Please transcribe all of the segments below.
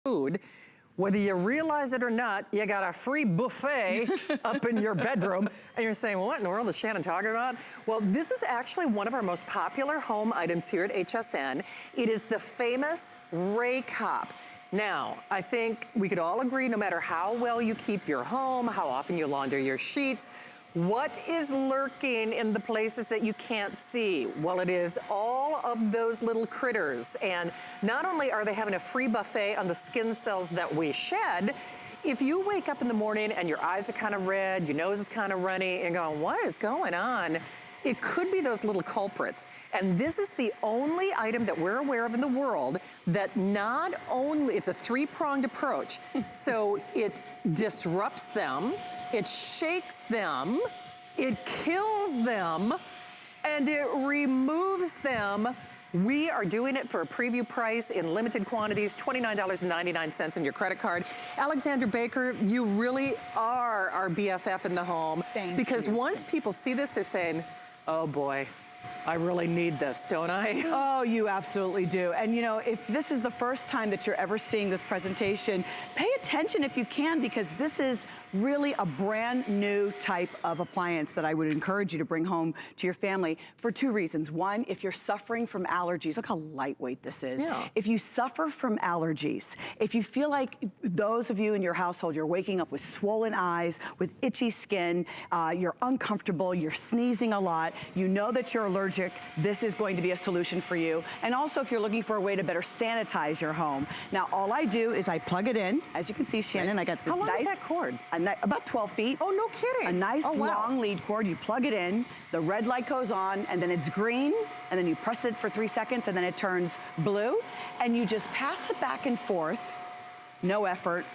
food. Whether you realize it or not, you got a free buffet up in your bedroom, and you're saying, well, what in the world is Shannon talking about? Well, this is actually one of our most popular home items here at HSN. It is the famous RAYCOP. Now, I think we could all agree, no matter how well you keep your home, how often you launder your sheets, what is lurking in the places that you can't see? Well, it is all of those little critters. And not only are they having a free buffet on the skin cells that we shed, if you wake up in the morning and your eyes are kind of red, your nose is kind of runny, and going, what is going on? It could be those little culprits. And this is the only item that we're aware of in the world that not only, it's a three-pronged approach. So it disrupts them, it shakes them, it kills them, and it removes them. We are doing it for a preview price in limited quantities, $29.99 in your credit card. Alexandra Baker, you really are our BFF in the home. Thank because you. once people see this, they're saying, oh boy, I really need this, don't I? Oh, you absolutely do. And you know, if this is the first time that you're ever seeing this presentation, pay attention if you can, because this is really a brand new type of appliance that I would encourage you to bring home to your family for two reasons. One, if you're suffering from allergies, look how lightweight this is. Yeah. If you suffer from allergies, if you feel like those of you in your household, you're waking up with swollen eyes, with itchy skin, you're uncomfortable, you're sneezing a lot, you know that you're allergic, this is going to be a solution for you. And also if you're looking for a way to better sanitize your home. Now, all I do is I plug it in. As you can see, Shannon, I got this How long nice— is that cord? about 12 feet. Oh, no kidding. A nice long lead cord. You plug it in, the red light goes on, and then it's green, and then you press it for 3 seconds, and then it turns blue, and you just pass it back and forth, no effort,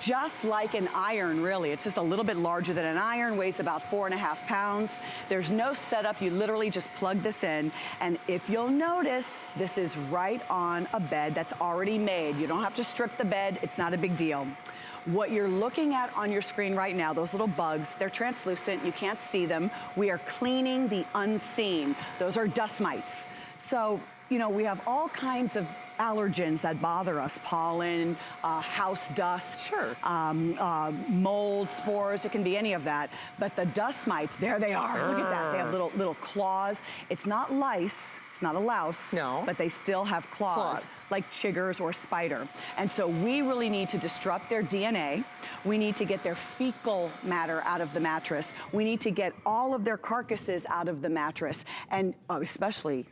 just like an iron, really. It's just a little bit larger than an iron, weighs about 4.5 pounds. There's no setup, you literally just plug this in, and if you'll notice, this is right on a bed that's already made. You don't have to strip the bed, it's not a big deal. What you're looking at on your screen right now, those little bugs, they're translucent, you can't see them. We are cleaning the unseen. Those are dust mites. So, you know, we have all kinds of allergens that bother us, pollen, house dust, sure, mold, spores, it can be any of that. But the dust mites, there they are, look at that, they have little claws. It's not lice, it's not a louse, no, but they still have claws, like chiggers or spider. And so we really need to disrupt their DNA. We need to get their fecal matter out of the mattress. We need to get all of their carcasses out of the mattress. And especially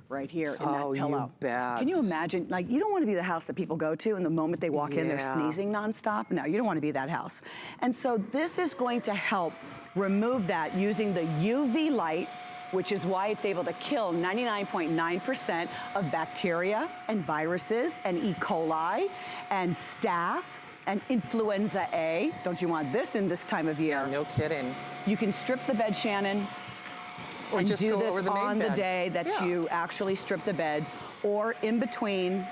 right here in that pillow. You bet. Can you imagine? Like, you don't want to be the house that people go to and the moment they walk in, they're sneezing nonstop. No, you don't want to be that house. And so this is going to help remove that using the UV light, which is why it's able to kill 99.9% of bacteria and viruses and E. coli and staph and influenza A. Don't you want this in this time of year? No kidding. You can strip the bed, Shannon, or just do go this over the on main the bed. day that you actually strip the bed, or in between.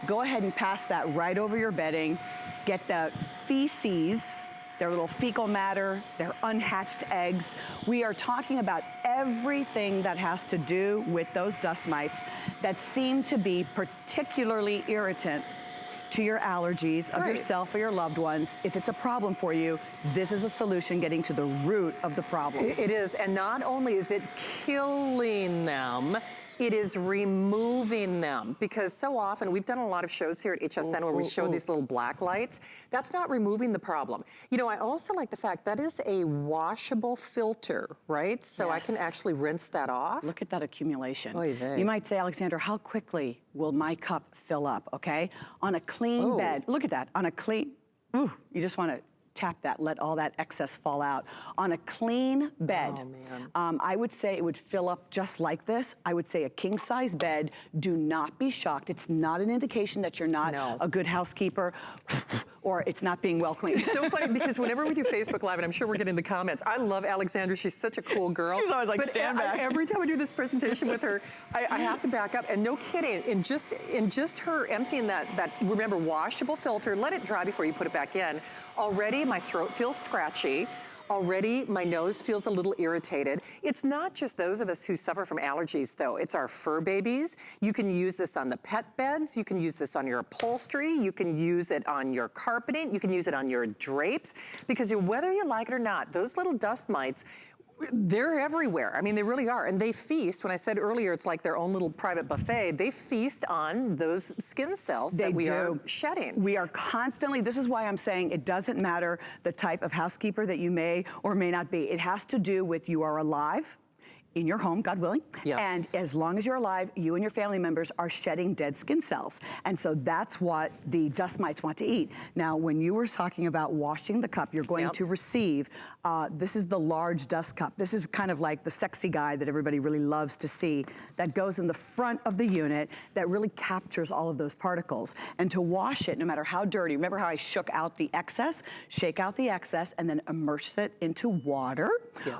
Go ahead and pass that right over your bedding. Get the feces, their little fecal matter, their unhatched eggs. We are talking about everything that has to do with those dust mites that seem to be particularly irritant to your allergies of yourself or your loved ones. If it's a problem for you, this is a solution getting to the root of the problem. It is, and not only is it killing them, it is removing them, because so often, we've done a lot of shows here at HSN where we show these little black lights. That's not removing the problem. You know, I also like the fact that is a washable filter, right? So I can actually rinse that off. Look at that accumulation. Oy vey. You might say, Alexander, how quickly will my cup fill up, okay? On a clean bed, look at that, on a clean, you just wanna tap that, let all that excess fall out. On a clean bed, I would say it would fill up just like this. I would say a king size bed. Do not be shocked. It's not an indication that you're not a good housekeeper or it's not being well cleaned. It's so funny because whenever we do Facebook Live, and I'm sure we're getting the comments, I love Alexandra, she's such a cool girl. She's always like, but stand back. Every time I do this presentation with her, I have to back up, and no kidding, in just her emptying that, remember, washable filter, let it dry before you put it back in, already my throat feels scratchy. Already, my nose feels a little irritated. It's not just those of us who suffer from allergies, though. It's our fur babies. You can use this on the pet beds. You can use this on your upholstery. You can use it on your carpeting. You can use it on your drapes. Because whether you like it or not, those little dust mites, they're everywhere. I mean, they really are. And they feast, when I said earlier, it's like their own little private buffet, they feast on those skin cells that we are shedding. We are constantly, this is why I'm saying it doesn't matter the type of housekeeper that you may or may not be. It has to do with you are alive in your home, God willing. Yes. And as long as you're alive, you and your family members are shedding dead skin cells. And so that's what the dust mites want to eat. Now, when you were talking about washing the cup, you're going to receive, this is the large dust cup. This is kind of like the sexy guy that everybody really loves to see that goes in the front of the unit that really captures all of those particles. And to wash it, no matter how dirty, remember how I shook out the excess? Shake out the excess and then immerse it into water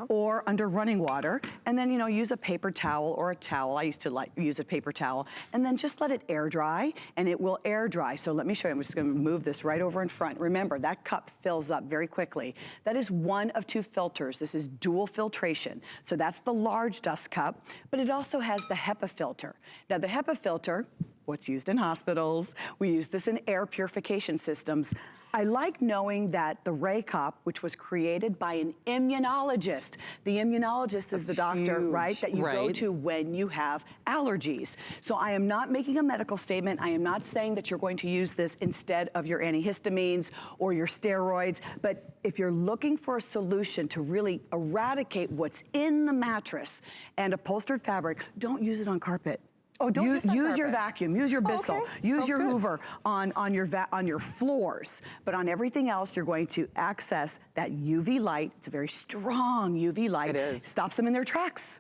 or under running water. And then, you know, use a paper towel or a towel. I used to use a paper towel, and then just let it air dry, and it will air dry. So let me show you. I'm just gonna move this right over in front. Remember, that cup fills up very quickly. That is one of 2 filters. This is dual filtration. So that's the large dust cup, but it also has the HEPA filter. Now the HEPA filter, what's used in hospitals, we use this in air purification systems. I like knowing that the RAYCOP, which was created by an immunologist, the immunologist is the doctor, right, that you go to when you have allergies. So I am not making a medical statement. I am not saying that you're going to use this instead of your antihistamines or your steroids, but if you're looking for a solution to really eradicate what's in the mattress and upholstered fabric, don't use it on carpet. Oh, don't use your vacuum, use your Bissell, use Sounds your good. Hoover on your floors, but on everything else, you're going to access that UV light. It's a very strong UV light. It is. Stops them in their tracks.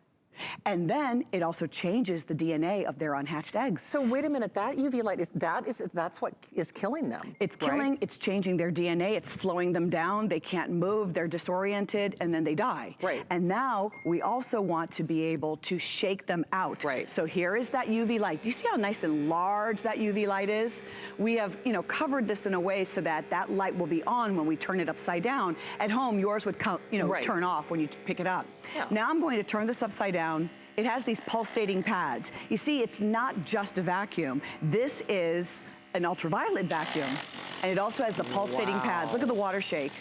And then it also changes the DNA of their unhatched eggs. So wait a minute, that UV light, that's what is killing them. It's killing, it's changing their DNA, it's slowing them down, they can't move, they're disoriented, and then they die. Right. And now we also want to be able to shake them out. Right. So here is that UV light. Do you see how nice and large that UV light is? We have, you know, covered this in a way so that that light will be on when we turn it upside down. At home, yours would come, you know, turn off when you pick it up. Yeah. Now I'm going to turn this upside down. It has these pulsating pads. You see, it's not just a vacuum. This is an ultraviolet vacuum, and it also has the pulsating pads. Look at the water shake.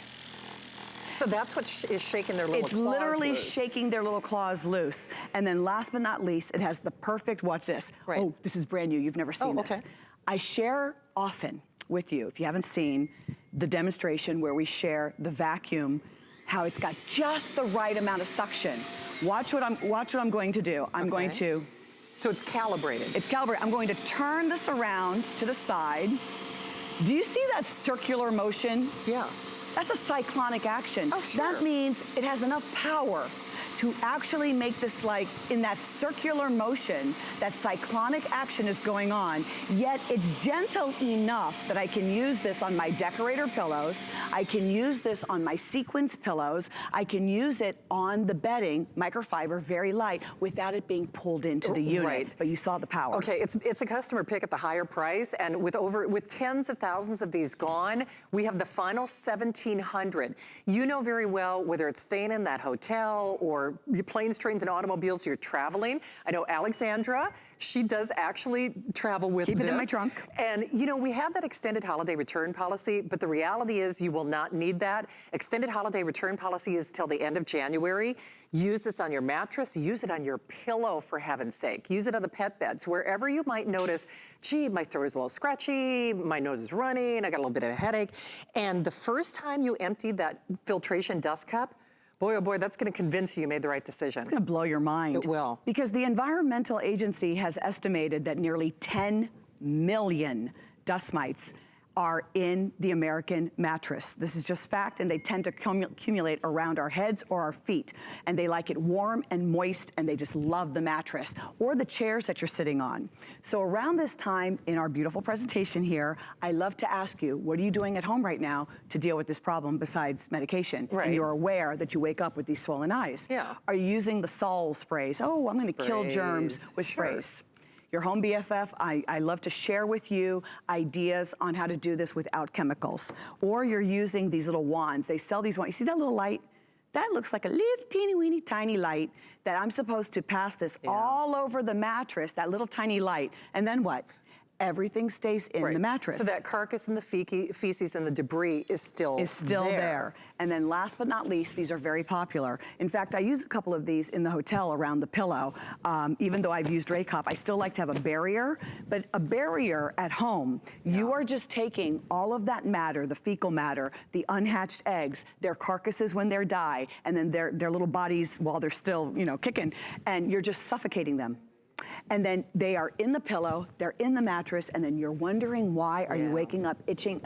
So that's what is shaking their little claws loose. It's literally shaking their little claws loose. And then last but not least, it has the perfect, watch this. Right. Oh, this is brand new, you've never seen this. Okay. I share often with you, if you haven't seen the demonstration where we share the vacuum, how it's got just the right amount of suction. Watch what I'm going to do. I'm going to. So it's calibrated. It's calibrated. I'm going to turn this around to the side. Do you see that circular motion? Yeah. That's a cyclonic action. Oh, sure. That means it has enough power to actually make this, like, in that circular motion, that cyclonic action is going on, yet it's gentle enough that I can use this on my decorator pillows, I can use this on my sequins pillows, I can use it on the bedding, microfiber, very light, without it being pulled into the unit. Right. But you saw the power. Okay, it's a customer pick at the higher price, and with tens of thousands of these gone, we have the final 1,700. You know very well whether it's staying in that hotel or planes, trains, and automobiles, you're traveling. I know Alexandra, she does actually travel with Keep it in my trunk. And you know, we have that extended holiday return policy, but the reality is you will not need that. Extended holiday return policy is till the end of January. Use this on your mattress, use it on your pillow, for heaven's sake. Use it on the pet beds, wherever you might notice, gee, my throat is a little scratchy, my nose is running, I got a little bit of a headache. And the first time you emptied that filtration dust cup, boy, oh boy, that's gonna convince you made the right decision. It's gonna blow your mind. It will. Because the Environmental Agency has estimated that nearly 10 million dust mites are in the American mattress. This is just fact, and they tend to accumulate around our heads or our feet. And they like it warm and moist, and they just love the mattress or the chairs that you're sitting on. So around this time in our beautiful presentation here, I love to ask you, what are you doing at home right now to deal with this problem besides medication? Right. And you're aware that you wake up with these swollen eyes. Yeah. Are you using the Sol sprays? Oh, I'm gonna kill germs with sprays. Your home BFF, I love to share with you ideas on how to do this without chemicals. Or you're using these little wands. They sell these wands. You see that little light? That looks like a little teeny weeny tiny light that I'm supposed to pass this all over the mattress, that little tiny light. And then what? Everything stays in the mattress. So that carcass and the feces and the debris is still there. And then last but not least, these are very popular. In fact, I use a couple of these in the hotel around the pillow. Even though I've used RAYCOP, I still like to have a barrier. But a barrier at home, you are just taking all of that matter, the fecal matter, the unhatched eggs, their carcasses when they die, and then their little bodies while they're still, you know, kicking, and you're just suffocating them. And then they are in the pillow, they're in the mattress, and then you're wondering why are you waking up itching,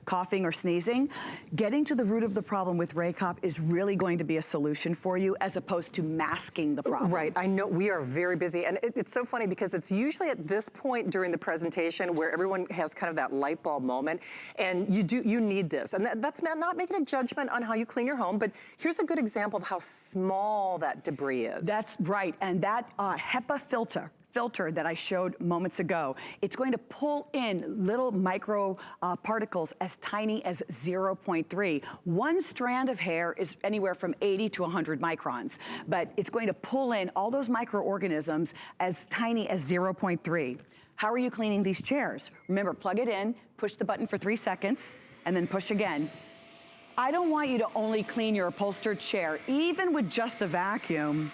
coughing, or sneezing. Getting to the root of the problem with RAYCOP is really going to be a solution for you as opposed to masking the problem. Right, I know we are very busy, and it's so funny because it's usually at this point during the presentation where everyone has kind of that light bulb moment, and you need this. And that's not making a judgment on how you clean your home, but here's a good example of how small that debris is. That's right, and that HEPA filter that I showed moments ago, it's going to pull in little micro particles as tiny as 0.3. One strand of hair is anywhere from 80 to 100 microns, but it's going to pull in all those microorganisms as tiny as 0.3. How are you cleaning these chairs? Remember, plug it in, push the button for 3 seconds, and then push again. I don't want you to only clean your upholstered chair, even with just a vacuum,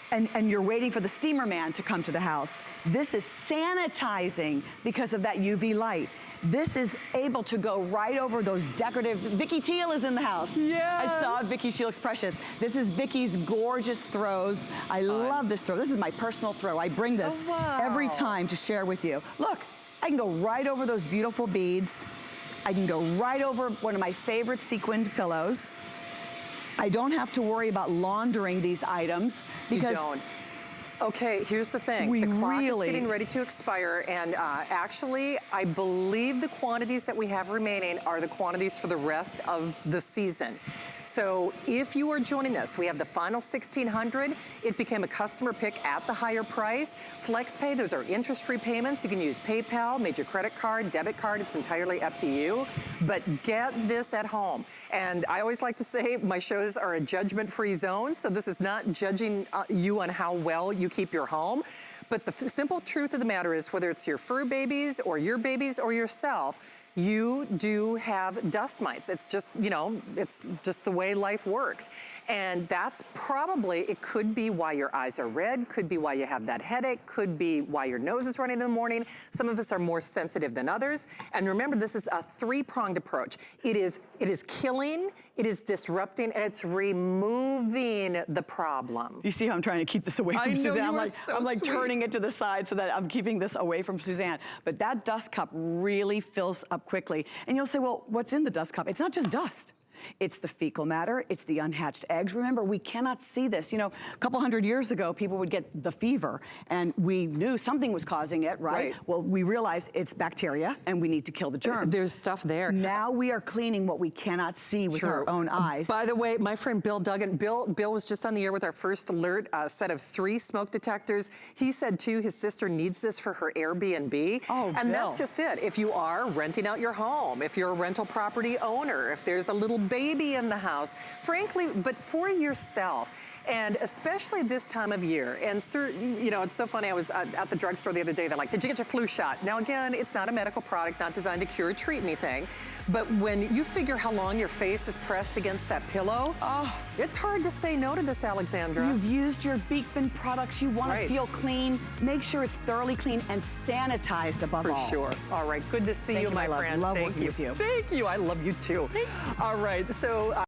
and you're waiting for the steamer man to come to the house. This is sanitizing because of that UV light. This is able to go right over those decorative, Vicki Teal is in the house. Yes. I saw Vicki, she looks precious. This is Vicki's gorgeous throws. I love this throw. This is my personal throw. I bring this every time to share with you. Look, I can go right over those beautiful beads. I can go right over one of my favorite sequined pillows. I don't have to worry about laundering these items because— You don't. Okay, here's the thing. The clock is getting ready to expire, and actually, I believe the quantities that we have remaining are the quantities for the rest of the season. So if you are joining us, we have the final 1,600. It became a customer pick at the higher price. FlexPay, those are interest-free payments. You can use PayPal, major credit card, debit card. It's entirely up to you. But get this at home. And I always like to say my shows are a judgment-free zone. So this is not judging you on how well you keep your home. But the simple truth of the matter is, whether it's your fur babies or yourself, you do have dust mites. It's just, you know, it's just the way life works. And that's probably, it could be why your eyes are red, could be why you have that headache, could be why your nose is running in the morning. Some of us are more sensitive than others. And remember, this is a three-pronged approach. It is killing, it is disrupting, and it's removing the problem. You see how I'm trying to keep this away from Suzanne? I'm like sweet. Turning it to the side so that I'm keeping this away from Suzanne. But that dust cup really fills up quickly. And you'll say, well, what's in the dust cup? It's not just dust. It's the fecal matter, it's the unhatched eggs. Remember, we cannot see this. You know, a couple hundred years ago, people would get the fever, and we knew something was causing it, right? Well, we realized it's bacteria, and we need to kill the germs. There's stuff there. Now we are cleaning what we cannot see with our own eyes. By the way, my friend Bill Duggan, Bill was just on the air with our first alert, a set of 3 smoke detectors. He said, too, his sister needs this for her Airbnb. Oh, and that's just it. If you are renting out your home, if you're a rental property owner, if there's a little baby in the house, frankly, but for yourself. And especially this time of year. And you know, it's so funny, I was at the drugstore the other day, they're like, did you get your flu shot? Now again, it's not a medical product, not designed to cure or treat anything. But when you figure how long your face is pressed against that pillow, it's hard to say no to this, Alexandra. You've used your Beekman products, you want to feel clean, make sure it's thoroughly clean and sanitized above all. For sure. All right, good to see you, my friend. Love working with you. Thank you, I love you too. All right, so.